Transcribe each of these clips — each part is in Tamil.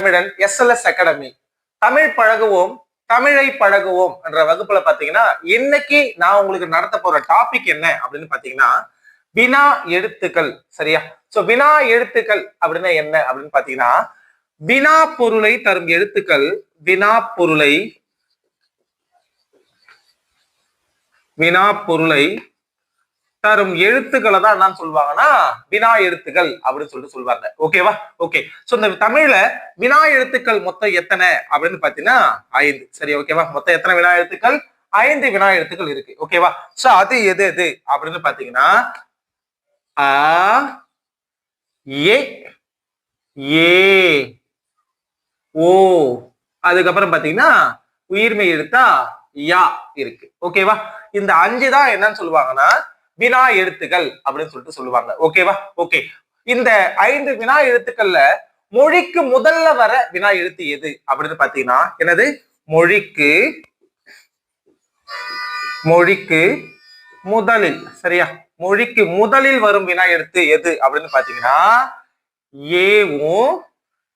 தமிழன் SLS அகாடமி. தமிழ் பழகுவோம், தமிழை பழகுவோம் என்ற வகுப்புல பாத்தீங்கன்னா இன்னைக்கு நான் உங்களுக்கு நடத்த போற டாபிக் என்ன அப்படின்னு பாத்தீங்கன்னா வினா எழுத்துக்கள். சரியா? சோ வினா எழுத்துக்கள் அப்படின்னா என்ன அப்படின்னு பாத்தீங்கன்னா வினா பொருளை தரும் எழுத்துக்கள். வினா பொருளை தரும் எழுத்துக்களை தான் என்னன்னு சொல்லுவாங்கன்னா வினா எழுத்துக்கள் அப்படின்னு சொல்லிட்டு சொல்லுவாங்க. ஓகேவா? ஓகே. சோ இந்த தமிழ்ல வினா எழுத்துக்கள் மொத்தம் எத்தனை அப்படின்னு பாத்தீங்கன்னா 5. சரி, ஓகேவா? மொத்தம் எத்தனை வினா எழுத்துக்கள்? 5 வினா எழுத்துக்கள் இருக்கு. ஓகேவா? சோ அது எது எது அப்படின்னு பாத்தீங்கன்னா அ, ஏ, ஓ, அதுக்கப்புறம் பாத்தீங்கன்னா உயிர்மெய் எழுத்தா யா இருக்கு. ஓகேவா? இந்த 5 தான் என்னன்னு சொல்லுவாங்கன்னா வினா எழுத்துக்கள் அப்படின்னு சொல்லிட்டு சொல்லுவாங்க. ஓகேவா? ஓகே. இந்த 5 வினா எழுத்துக்கள்ல மொழிக்கு முதல்ல வர வினா எழுத்து எது அப்படின்னு பாத்தீங்கன்னா என்னது? மொழிக்கு முதலில். சரியா? மொழிக்கு முதலில் வரும் வினா எழுத்து எது அப்படின்னு பாத்தீங்கன்னா ஏவும்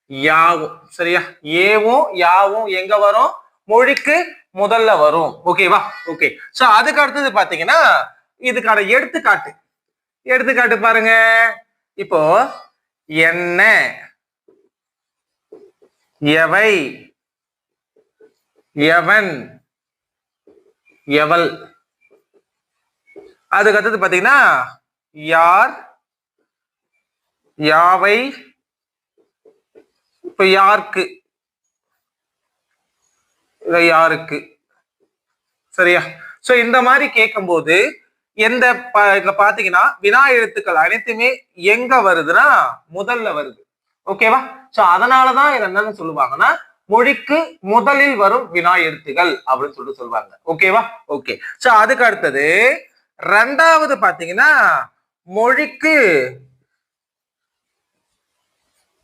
யாவும். சரியா? ஏவும் யாவும் எங்க வரும்? மொழிக்கு முதல்ல வரும். ஓகேவா? ஓகே. சோ அதுக்கு அடுத்தது பாத்தீங்கன்னா இதுக்கான எடுத்துக்காட்டு பாருங்க. இப்போ என்ன, எவை, எவன், எவள். அதுக்கு அடுத்தது பாத்தீங்கன்னா யார், யாவை, இப்ப யாருக்கு, யாருக்கு. சரியா? சோ இந்த மாதிரி கேட்கும் போது எந்த பாத்தீங்கன்னா வினா எழுத்துக்கள் அனைத்துமே எங்க வருதுன்னா முதல்ல வருது. ஓகேவா? சோ அதனாலதான் இதை என்னன்னு சொல்லுவாங்கன்னா மொழிக்கு முதலில் வரும் வினா எழுத்துக்கள் அப்படின்னு சொல்லிட்டு சொல்லுவாங்க. ஓகேவா? ஓகே. சோ அதுக்கு அடுத்தது ரெண்டாவது பாத்தீங்கன்னா மொழிக்கு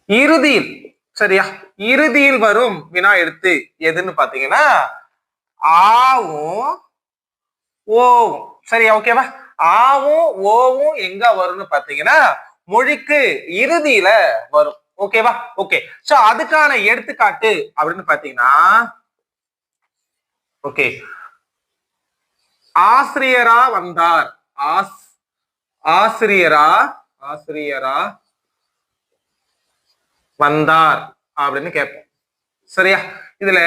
இறுதியில். சரியா? இறுதியில் வரும் வினா எழுத்து எதுன்னு பாத்தீங்கன்னா ஆவும் ஓவும். சரியா? ஓகேவா? ஆவும் ஓவும் எங்க வரும்னு பாத்தீங்கன்னா மொழிக்கு இறுதியில வரும். ஓகேவா? ஓகே. சோ அதுக்கான எடுத்துக்காட்டு அப்படின்னு பாத்தீங்கன்னா ஓகே, ஆசிரியரா வந்தார். ஆசிரியரா வந்தார் அப்படின்னு கேட்போம். சரியா? இதுல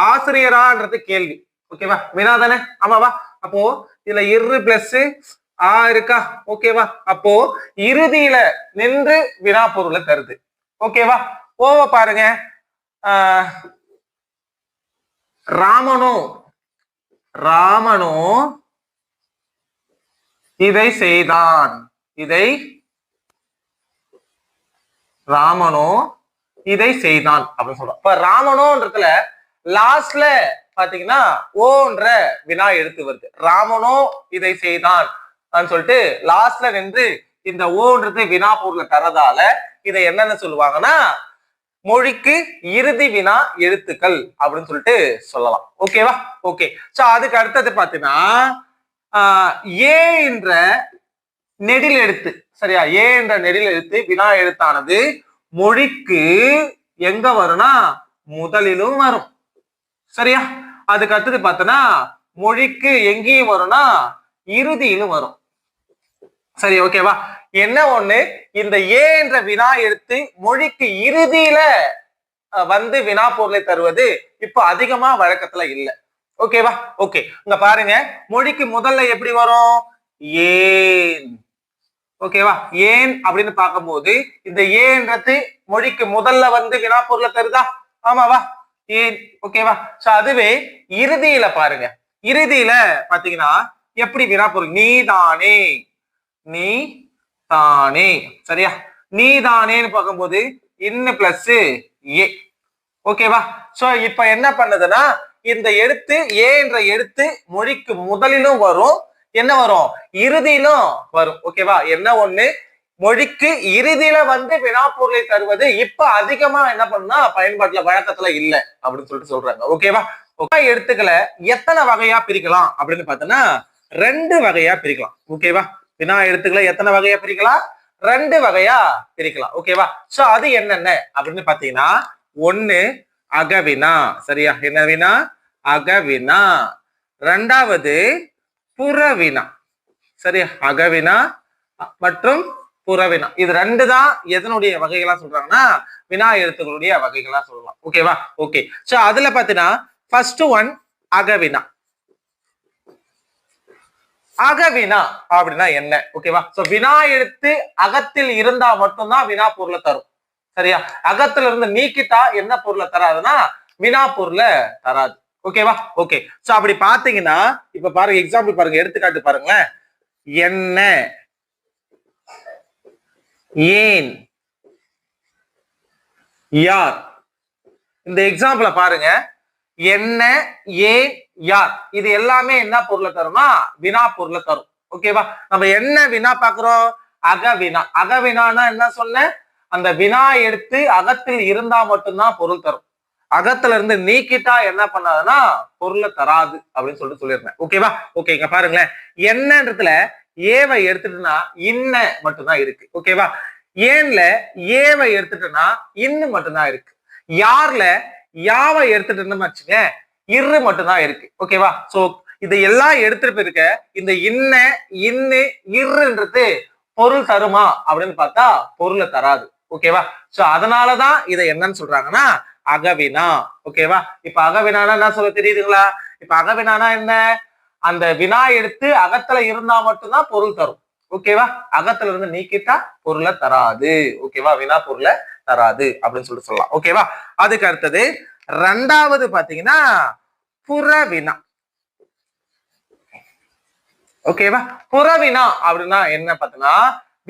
ஆசிரியரான்றது கேள்வி. ஓகேவா? வினா தானே? ஆமாவா? அப்போ இதுல இரு பிளஸ் ஆ இருக்கா? ஓகேவா? அப்போ இறுதியில நின்று வினா பொருளை தருது. ஓகேவா? ஓவ பாருங்க. ராமனோ இதை செய்தான். ராமனோ இதை செய்தான் அப்படின்னு சொல்றோம். இப்ப ராமனோன்றதுல லாஸ்ட்ல பாத்தீங்கன்னா ஓன்ற வினா எழுத்து வருது. ராமனோ இதை செய்தான் சொல்லிட்டு லாஸ்ட்ல நின்று இந்த ஓன்றது வினா பொருளை தரதால இதை என்னன்னு சொல்லுவாங்கன்னா மொழிக்கு இறுதி வினா எழுத்துக்கள் அப்படின்னு சொல்லிட்டு சொல்லலாம். ஓகேவா? ஓகே. சோ அதுக்கு அடுத்தது பாத்தீங்கன்னா ஏ என்ற நெடில் எழுத்து. சரியா? ஏ என்ற நெடில் எழுத்து வினா எழுத்தானது மொழிக்கு எங்க வரும்னா முதலிலும் வரும். சரியா? அதுக்கு அடுத்தது பார்த்தோன்னா மொழிக்கு எங்கேயும் வரும்னா இறுதியிலும் வரும். சரி, ஓகேவா? என்ன ஒண்ணு, இந்த ஏ என்ற வினா எழுத்து மொழிக்கு இறுதியில வந்து வினா பொருளை தருவது இப்ப அதிகமா வழக்கத்துல இல்ல. ஓகேவா? ஓகே. இங்க பாருங்க, மொழிக்கு முதல்ல எப்படி வரும்? ஏன். ஓகேவா? ஏன் அப்படின்னு பார்க்கும்போது இந்த ஏன்றது மொழிக்கு முதல்ல வந்து வினா பொருளை தருதா? ஆமாவா? ஏன். ஓகேவா? சோ அதுவே இறுதியில பாருங்க. இறுதியில பாத்தீங்கன்னா எப்படி வினா பொருள்? நீ தானே. சரியா? நீ தானேன்னு பார்க்கும்போது இன்னு பிளஸ் ஏ. ஓகேவா? சோ இப்ப என்ன பண்ணுதுன்னா இந்த எழுத்து ஏ என்ற எழுத்து மொழிக்கு முதலிலும் வரும், என்ன வரும்? இறுதியிலும் வரும். ஓகேவா? என்ன ஒண்ணு, மொழிக்கு இறுதியில வந்து வினா பொருளை தருவது இப்ப அதிகமா என்ன பண்ணுனா பயன்பாட்டுல வழக்கத்துல இல்ல அப்படின்னு சொல்லிட்டு சொல்றாங்க. ஓகேவா? எழுத்துக்களை எத்தனை வகையா பிரிக்கலாம் அப்படின்னு பார்த்தோம்னா 2 வகையா பிரிக்கலாம். ஓகேவா? வினா எழுத்துக்களை எத்தனை வகையா பிரிக்கலாம்? 2 வகையா பிரிக்கலாம். ஓகேவா? சோ அது என்னென்ன அப்படின்னு பாத்தீங்கன்னா ஒண்ணு அகவினா. சரியா? என்ன வினா? அகவினா. ரெண்டாவது புறவினா. சரியா? அகவினா மற்றும் புறவினா. இது ரெண்டு தான் எதனுடைய வகைகளா சொல்றாங்கன்னா வினா எழுத்துக்களுடைய வகைகளா சொல்லலாம். ஓகேவா? ஓகே. சோ அதுல பாத்தீங்கன்னா ஃபர்ஸ்ட் ஒன் அகவினா. அகவினா அப்படின்னா என்ன? ஓகேவா? சோ வினா எழுத்து அகத்தில் இருந்தா மட்டும்தான் வினா பொருளை தரும். சரியா? அகத்துல இருந்து நீக்கிட்டா என்ன பொருளை தராதுன்னா வினா பொருளை தராது. ஓகேவா? ஓகே. சோ அப்படி பாத்தீங்கன்னா இப்ப பாருங்க, எக்ஸாம்பிள் பாருங்க, எடுத்துக்காட்டு பாருங்களேன். என்ன, ஏன், யார். இந்த எக்ஸாம்பிள பாருங்க. என்ன, ஏன், யார், இது எல்லாமே என்ன பொருளை தரும்னா வினா பொருளை தரும். ஓகேவா? நம்ம என்ன வினா பாக்குறோம்? அகவினா. அகவினானா என்ன சொன்ன? அந்த வினா எடுத்து அகத்தில் இருந்தா மட்டும்தான் பொருள் தரும். அகத்துல இருந்து நீக்கிட்டா என்ன பண்ணாதுன்னா பொருளை தராது அப்படின்னு சொல்லிட்டு சொல்லியிருந்தேன். ஓகேவா? ஓகே. இங்க பாருங்களேன், என்னன்றதுல ஏவை எடுத்துட்டுனா இன்ன மட்டும்தான் இருக்கு. ஓகேவா? ஏன்ல ஏவை எடுத்துட்டோம்னா இன்னு மட்டும்தான் இருக்கு. யார்ல யாவை எடுத்துட்டு வச்சுங்க இரு மட்டும்தான் இருக்கு. ஓகேவா? சோ இதையெல்லாம் எடுத்துட்டு இருக்க இந்த இன்ன இன்னு இருன்றது பொருள் தருமா அப்படின்னு பார்த்தா பொருளை தராது. ஓகேவா? சோ அதனாலதான் இதை என்னன்னு சொல்றாங்கன்னா அகவினா. ஓகேவா? இப்ப அகவினானா என்ன சொல்ல தெரியுதுங்களா? இப்ப அகவினானா என்ன? அந்த வினா எடுத்து அகத்துல இருந்தா மட்டும்தான் பொருள் தரும். ஓகேவா? அகத்துல இருந்து நீக்கிட்டா பொருளை தராது. ஓகேவா? வினா பொருளை தராது அப்படின்னு சொல்லிட்டு சொல்லலாம். ஓகேவா? அதுக்கு அடுத்தது ரெண்டாவது பாத்தீங்கன்னா புறவினா. ஓகேவா? புறவினா அப்படின்னா என்ன பார்த்தீங்கன்னா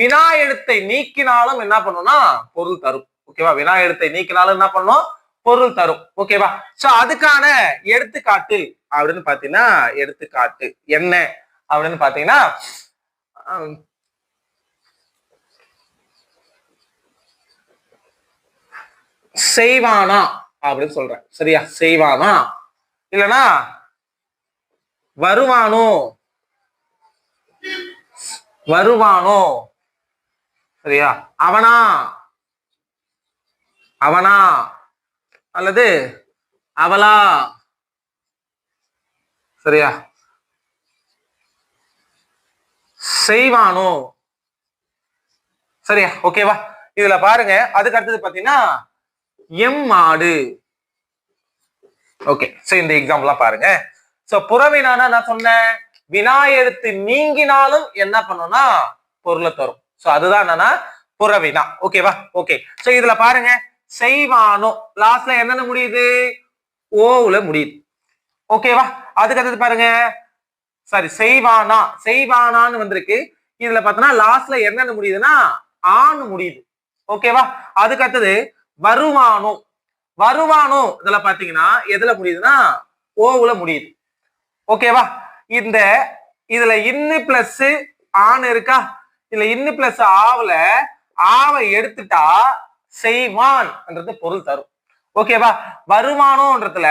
வினா எழுத்தை நீக்கினாலும் என்ன பண்ணும்னா பொருள் தரும். ஓகேவா? வினா எழுத்தை நீக்கினாலும் என்ன பண்ணும்? பொருள் தரும். ஓகேவா? சோ அதுக்கான எடுத்துக்காட்டு அப்படின்னு பாத்தீங்கன்னா எடுத்துக்காட்டு என்ன அப்படின்னு பாத்தீங்கன்னா செய்வானா அப்படின்னு சொல்றேன். சரியா? செய்வானா, இல்லனா வருவானோ, வருவானோ. சரியா? அவனா, அவனா, அல்லது அவளா. சரியா? செய்வானோ. சரியா? ஓகேவா? இதுல பாருங்க, அதுக்கு அடுத்தது பாத்தீங்கன்னா எம்மாடு. ஓகே. சோ இந்த எக்ஸாம்பிள் பாருங்க. சோ புறவினானா நான் சொன்னேன் வினா எழுத்து நீங்கினாலும் என்ன பண்ணும்னா பொருளை தரும். சோ அதுதான் என்னன்னா புறவினா. ஓகேவா? ஓகே. சோ இதுல பாருங்க செய்வானோ லாஸ்ட்ல என்னன்னு முடியுது? ஓவுல முடியுது. ஓகேவா? அதுக்கு அடுத்தது பாருங்க, சாரி செய்வானா, செய்வானான்னு வந்திருக்கு. இதுல பாத்தீங்கன்னா லாஸ்ட்ல என்னன்னு முடியுதுன்னா ஆன்னு முடியுது. ஓகேவா? அதுக்கு அடுத்தது வருவானோ. வருவானோ இதுல பாத்தீங்கன்னா எதுல முடியுதுன்னா ஓவுல முடியுது. ஓகேவா? இந்த இதுல இன்னு பிளஸ் ஆண் இருக்கா? இதுல இன்னு பிளஸ் ஆவுல ஆவை எடுத்துட்டா செய்வான்ன்றது பொருள் தரும். ஓகேவா? வருமானோன்றதுல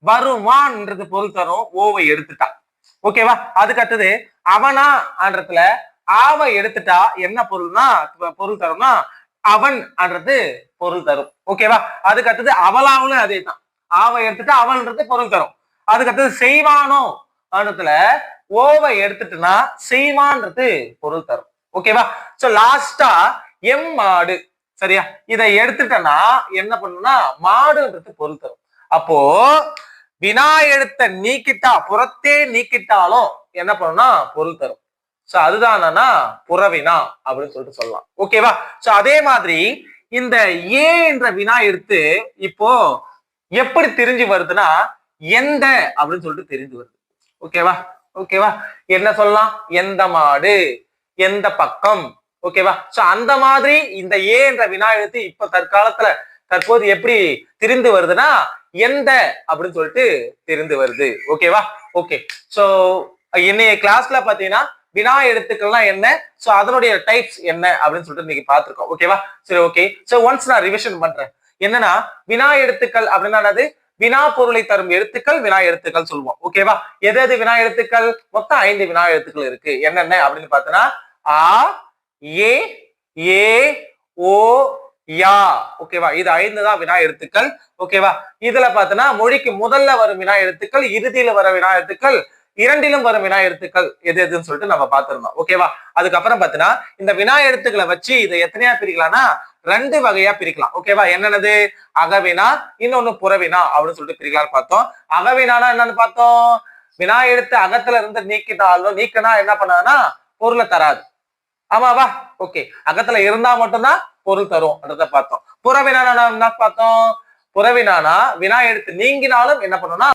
வருவான்ன்றது பொருள் தரும் ஓவை எடுத்துட்டா. ஓகேவா? அதுக்கு அடுத்தது அவனான்றதுல ஆவை எடுத்துட்டா என்ன பொருள்னா பொருள் தரும்னா அவன்ன்றது பொருள் தரும். ஓகேவா? அதுக்கு அடுத்தது அவளாவும் அதே தான். ஆவை எடுத்துட்டா அவன்ன்றது பொருள் தரும். அதுக்கு அடுத்தது செய்வானோ இடத்துல ஓவை எடுத்துட்டுனா செய்வான்றது பொருள் தரும். ஓகேவா? சோ லாஸ்டா எம் மாடு. சரியா? இதை எடுத்துட்டனா என்ன பண்ணும்னா மாடுன்றது பொருள் தரும். அப்போ வினா எழுத்த நீக்கிட்டா புறத்தே நீக்கிட்டாலும் என்ன பண்ணும்னா பொருள் தரும். சோ அதுதான் என்னன்னா புறவினா அப்படின்னு சொல்லிட்டு சொல்லலாம். ஓகேவா? சோ அதே மாதிரி இந்த ஏ என்ற வினா எடுத்து இப்போ எப்படி தெரிஞ்சு வருதுன்னா எந்த அப்படின்னு சொல்லிட்டு தெரிஞ்சு வருது. ஓகேவா? ஓகேவா? என்ன சொல்லலாம்? எந்த மாடு, எந்த பக்கம். ஓகேவா? சோ அந்த மாதிரி இந்த ஏ என்ற வினா எழுத்து இப்ப தற்காலத்துல தற்போது எப்படி தெரிந்து வருதுன்னா எந்த அப்படின்னு சொல்லிட்டு தெரிந்து வருது. ஓகேவா? ஓகே. சோ இன்னைய கிளாஸ்ல பாத்தீங்கன்னா வினா எழுத்துக்கள்லாம் என்ன, சோ அதனுடைய டைப்ஸ் என்ன அப்படின்னு சொல்லிட்டு இன்னைக்கு பார்த்திருக்கோம். ஓகேவா? சரி, ஓகே. சோ ஒன்ஸ் நான் ரிவிஷன் பண்றேன். என்னன்னா வினா எழுத்துக்கள் அப்படின்னா என்னது? வினா பொருளை தரும் எழுத்துக்கள் வினா எழுத்துக்கள் சொல்லுவோம். ஓகேவா? எது எது வினா எழுத்துக்கள்? மொத்தம் 5 வினா எழுத்துக்கள் இருக்கு. என்னென்ன அப்படின்னு பார்த்தோன்னா ஆ, ஏ, ஏ, ஓ, யா. ஓகேவா, இது 5 தான் வினா எழுத்துக்கள். ஓகேவா, இதுல பாத்தீங்கன்னா மொழிக்கு முதல்ல வரும் வினா எழுத்துக்கள், இறுதியில வர வினா எழுத்துக்கள், இரண்டிலும் வரும் வினா எழுத்துக்கள் எது எதுன்னு சொல்லிட்டு நம்ம பார்த்திருந்தோம். ஓகேவா, அதுக்கப்புறம் பாத்தீங்கன்னா இந்த வினா எழுத்துக்களை வச்சு இதை எத்தனையா பிரிக்கலாம்னா 2 வகையா பிரிக்கலாம். ஓகேவா, என்னென்னது? அகவினா, இன்னொன்னு புறவினா அப்படின்னு சொல்லிட்டு பிரிக்கலாம்னு பார்த்தோம். அகவினானா என்னன்னு பார்த்தோம். வினா எழுத்து அகத்துல இருந்து நீக்கினா என்ன பண்ணாதுன்னா பொருளை தராது. ஆமாவா? ஓகே, அகத்துல இருந்தா மட்டும்தான் பொருள் தரும் பார்த்தோம். புறவினானா என்ன பார்த்தோம். புறவினானா வினா எழுத்து நீங்கினாலும் என்ன பண்ணும்னா